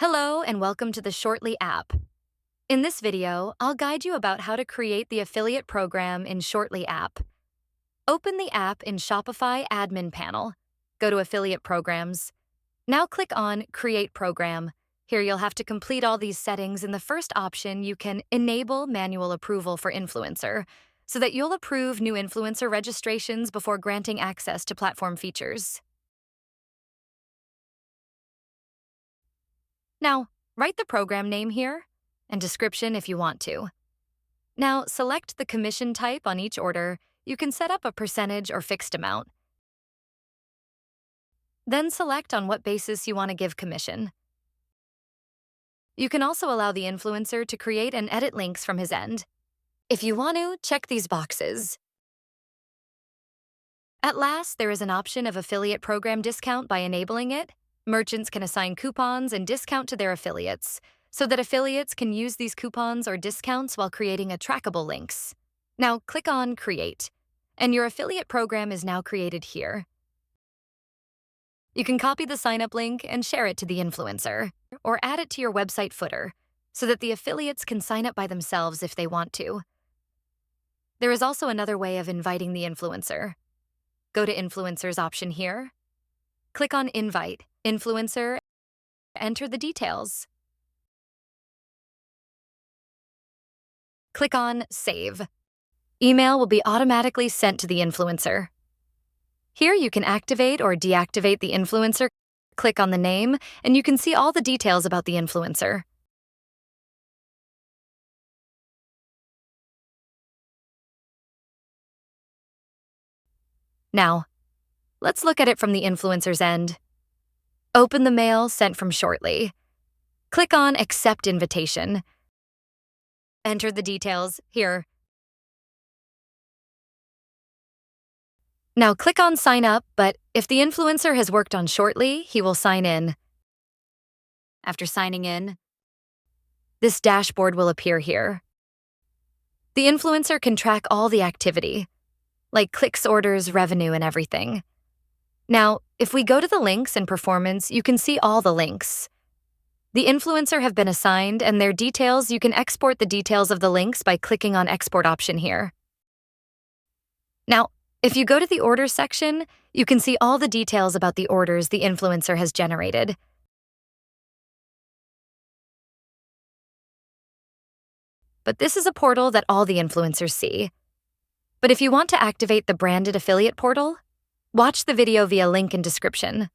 Hello and welcome to the Shortly app. In this video, I'll guide you about how to create the affiliate program in Shortly app. Open the app in Shopify Admin Panel. Go to Affiliate Programs. Now click on Create Program. Here you'll have to complete all these settings. In the first option, you can enable manual approval for influencer so that you'll approve new influencer registrations before granting access to platform features. Now, write the program name here and description if you want to. Now, select the commission type on each order. You can set up a percentage or fixed amount. Then select on what basis you want to give commission. You can also allow the influencer to create and edit links from his end. If you want to, check these boxes. At last, there is an option of affiliate program discount. By enabling it, merchants can assign coupons and discount to their affiliates, so that affiliates can use these coupons or discounts while creating trackable links. Now click on Create, and your affiliate program is now created here. You can copy the sign-up link and share it to the influencer, or add it to your website footer, so that the affiliates can sign up by themselves if they want to. There is also another way of inviting the influencer. Go to Influencers option here. Click on Invite Influencer, enter the details. Click on Save. Email will be automatically sent to the influencer. Here you can activate or deactivate the influencer. Click on the name, and you can see all the details about the influencer. Now, let's look at it from the influencer's end. Open the mail sent from Shortly. Click on Accept Invitation. Enter the details here. Now click on Sign Up, but if the influencer has worked on Shortly, he will sign in. After signing in, this dashboard will appear here. The influencer can track all the activity, like clicks, orders, revenue, and everything. Now, if we go to the links and performance, you can see all the links. The influencer have been assigned, and their details, you can export the details of the links by clicking on Export option here. Now, if you go to the Orders section, you can see all the details about the orders the influencer has generated. But this is a portal that all the influencers see. But if you want to activate the branded affiliate portal, watch the video via link in description.